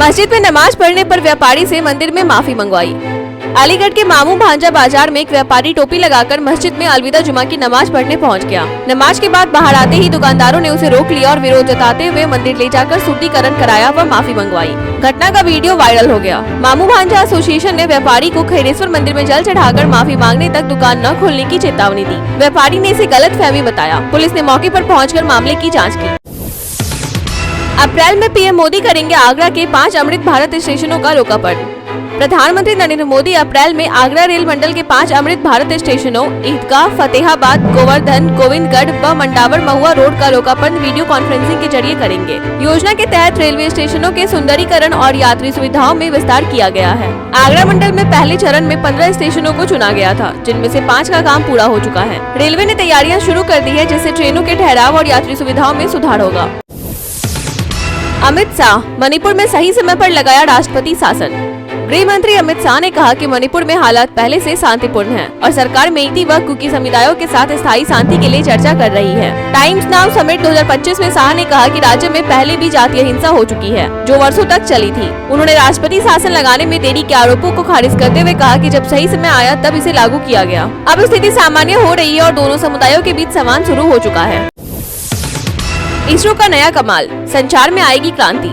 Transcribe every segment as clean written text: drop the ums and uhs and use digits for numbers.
मस्जिद में नमाज पढ़ने पर व्यापारी से मंदिर में माफी मंगवाई। अलीगढ़ के मामू भांजा बाजार में एक व्यापारी टोपी लगाकर मस्जिद में अलविदा जुमा की नमाज पढ़ने पहुंच गया। नमाज के बाद बाहर आते ही दुकानदारों ने उसे रोक लिया और विरोध जताते हुए मंदिर ले जाकर शुद्धिकरण कराया व माफी मंगवाई। घटना का वीडियो वायरल हो गया। मामू भांजा एसोसिएशन ने व्यापारी को खैरेश्वर मंदिर में जल चढ़ाकर माफी मांगने तक दुकान न खोलने की चेतावनी दी। व्यापारी ने इसे गलतफहमी बताया। पुलिस ने मौके पर पहुंचकर मामले की जांच की। अप्रैल में पीएम मोदी करेंगे आगरा के 5 अमृत भारत स्टेशनों का लोकार्पण। प्रधानमंत्री नरेंद्र मोदी अप्रैल में आगरा रेल मंडल के 5 अमृत भारत स्टेशनों ईदगाह, फतेहाबाद, गोवर्धन, गोविंदगढ़ व मंडावर महुआ रोड का लोकार्पण वीडियो कॉन्फ्रेंसिंग के जरिए करेंगे। योजना के तहत रेलवे स्टेशनों के सुंदरीकरण और यात्री सुविधाओं में विस्तार किया गया है। आगरा मंडल में पहले चरण में 15 स्टेशनों को चुना गया था, जिनमें से 5 का काम पूरा हो चुका है। रेलवे ने तैयारियां शुरू कर दी है, जिससे ट्रेनों के ठहराव और यात्री सुविधाओं में सुधार होगा। अमित शाह, मणिपुर में सही समय पर लगाया राष्ट्रपति शासन। गृह मंत्री अमित शाह ने कहा कि मणिपुर में हालात पहले से शांतिपूर्ण हैं और सरकार मेइती व कुकी समुदायों के साथ स्थायी शांति के लिए चर्चा कर रही है। टाइम्स नाउ समिट 2025 में शाह ने कहा कि राज्य में पहले भी जातीय हिंसा हो चुकी है, जो वर्षों तक चली थी। उन्होंने राष्ट्रपति शासन लगाने में देरी के आरोपों को खारिज करते हुए कहा कि जब सही समय आया तब इसे लागू किया गया। अब स्थिति सामान्य हो रही है और दोनों समुदायों के बीच संवाद शुरू हो चुका है। इसरो का नया कमाल, संचार में आएगी क्रांति।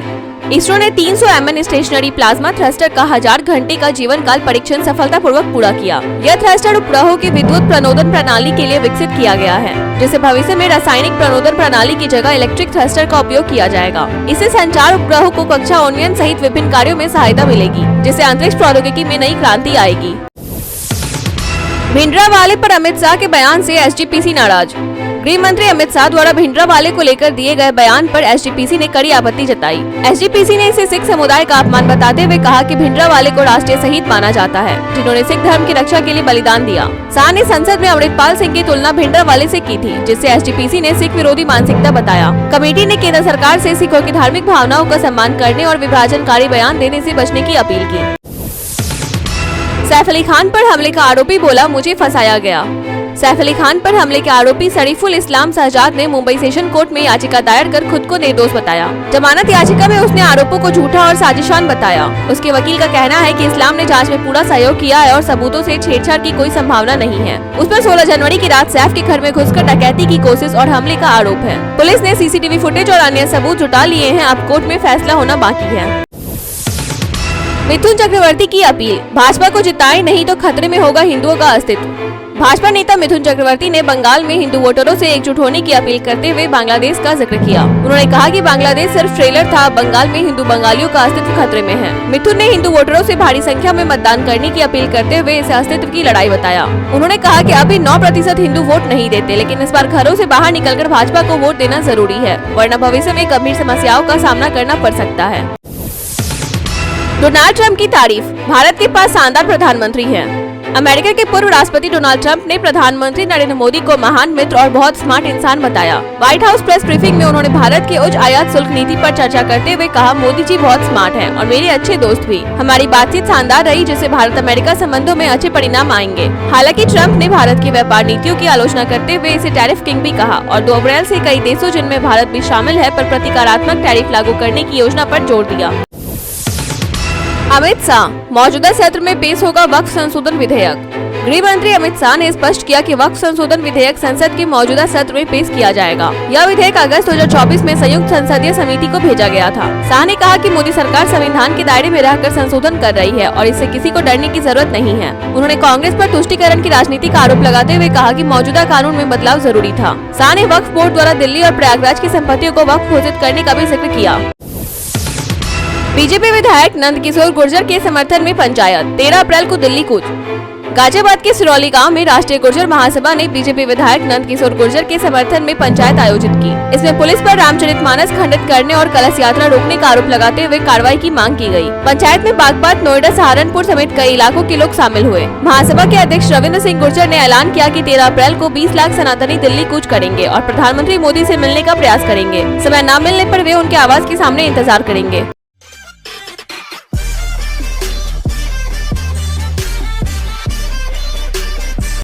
इसरो ने 300 mn स्टेशनरी प्लाज्मा थ्रस्टर का 1000 घंटे का जीवन काल परीक्षण सफलतापूर्वक पूरा किया। यह थ्रस्टर उपग्रहों की विद्युत प्रणोदन प्रणाली के लिए विकसित किया गया है, जिसे भविष्य में रासायनिक प्रणोदन प्रणाली की जगह इलेक्ट्रिक थ्रस्टर का उपयोग किया जाएगा। इससे संचार उपग्रहों को कक्षा उन्नयन सहित विभिन्न कार्यों में सहायता मिलेगी, जिससे अंतरिक्ष प्रौद्योगिकी में नई क्रांति आएगी। भिंडरावाले पर अमित शाह के बयान से एसजीपीसी नाराज। गृह मंत्री अमित शाह द्वारा भिंडरावाले को लेकर दिए गए बयान पर एसजीपीसी ने कड़ी आपत्ति जताई। एसजीपीसी ने इसे सिख समुदाय का अपमान बताते हुए कहा कि भिंडरावाले को राष्ट्रीय शहीद माना जाता है, जिन्होंने सिख धर्म की रक्षा के लिए बलिदान दिया। शाह ने संसद में अमृतपाल सिंह की तुलना भिंडरावाले से की थी, जिससे एसजीपीसी ने सिख विरोधी मानसिकता बताया। कमेटी ने केंद्र सरकार से सिखों की धार्मिक भावनाओं का सम्मान करने और विभाजनकारी बयान देने से बचने की अपील की। सैफ अली खान पर हमले का आरोपी बोला, मुझे फंसाया गया। सैफ अली खान पर हमले के आरोपी शरीफुल इस्लाम शहजाद ने मुंबई सेशन कोर्ट में याचिका दायर कर खुद को निर्दोष बताया। जमानत याचिका में उसने आरोपों को झूठा और साजिशान बताया। उसके वकील का कहना है कि इस्लाम ने जांच में पूरा सहयोग किया है और सबूतों से छेड़छाड़ की कोई संभावना नहीं है। उस पर 16 जनवरी की रात सैफ के घर में घुसकर डकैती की कोशिश और हमले का आरोप है। पुलिस ने सीसीटीवी फुटेज और अन्य सबूत जुटा लिए हैं। अब कोर्ट में फैसला होना बाकी है। मिथुन चक्रवर्ती की अपील, भाजपा को जिताए नहीं तो खतरे में होगा हिंदुओं का अस्तित्व। भाजपा नेता मिथुन चक्रवर्ती ने बंगाल में हिंदू वोटरों से एकजुट होने की अपील करते हुए बांग्लादेश का जिक्र किया। उन्होंने कहा कि बांग्लादेश सिर्फ ट्रेलर था, बंगाल में हिंदू बंगालियों का अस्तित्व खतरे में है। मिथुन ने हिंदू वोटरों से भारी संख्या में मतदान करने की अपील करते हुए इसे अस्तित्व की लड़ाई बताया। उन्होंने कहा कि अभी 9% हिंदू वोट नहीं देते, लेकिन इस बार घरों से बाहर निकलकर भाजपा को वोट देना जरूरी है, वरना भविष्य में गंभीर समस्याओं का सामना करना पड़ सकता है। डोनाल्ड ट्रंप की तारीफ, भारत के पास शानदार प्रधानमंत्री है। अमेरिका के पूर्व राष्ट्रपति डोनाल्ड ट्रंप ने प्रधानमंत्री नरेंद्र मोदी को महान मित्र और बहुत स्मार्ट इंसान बताया। व्हाइट हाउस प्रेस ब्रीफिंग में उन्होंने भारत के उच्च आयात शुल्क नीति पर चर्चा करते हुए कहा, मोदी जी बहुत स्मार्ट हैं और मेरे अच्छे दोस्त भी। हमारी बातचीत शानदार रही, जिससे भारत अमेरिका संबंधों में अच्छे परिणाम आएंगे। हालांकि ट्रंप ने भारत की व्यापार नीतियों की आलोचना करते हुए इसे टैरिफ किंग भी कहा और 2 अप्रैल से कई देशों, जिनमें भारत भी शामिल है, पर प्रतिकारात्मक टैरिफ लागू करने की योजना पर जोर दिया। अमित शाह, मौजूदा सत्र में पेश होगा वक्फ संशोधन विधेयक। गृह मंत्री अमित शाह ने स्पष्ट किया कि वक्फ संशोधन विधेयक संसद के मौजूदा सत्र में पेश किया जाएगा। यह विधेयक अगस्त 2024 में संयुक्त संसदीय समिति को भेजा गया था। शाह ने कहा कि मोदी सरकार संविधान के दायरे में रहकर संशोधन कर रही है और इससे किसी को डरने की जरूरत नहीं है। उन्होंने कांग्रेस पर तुष्टीकरण की राजनीति का आरोप लगाते हुए कहा कि मौजूदा कानून में बदलाव जरूरी था। शाह ने वक्फ बोर्ड द्वारा दिल्ली और प्रयागराज की संपत्तियों को वक्फ घोषित करने का भी जिक्र किया। बीजेपी विधायक नंदकिशोर गुर्जर के समर्थन में पंचायत, 13 अप्रैल को दिल्ली कूच। गाजियाबाद के सिरौली गांव में राष्ट्रीय गुर्जर महासभा ने बीजेपी विधायक नंदकिशोर गुर्जर के समर्थन में पंचायत आयोजित की। इसमें पुलिस पर रामचरितमानस खंडित करने और कलश यात्रा रोकने का आरोप लगाते हुए कार्रवाई की मांग की गई। पंचायत में बागपत, नोएडा, सहारनपुर समेत कई इलाकों के लोग शामिल हुए। महासभा के अध्यक्ष रविंद्र सिंह गुर्जर ने ऐलान किया कि 13 अप्रैल को 20 लाख सनातनी दिल्ली कूच करेंगे और प्रधानमंत्री मोदी से मिलने का प्रयास करेंगे। समय न मिलने पर वे उनके आवास के सामने इंतजार करेंगे।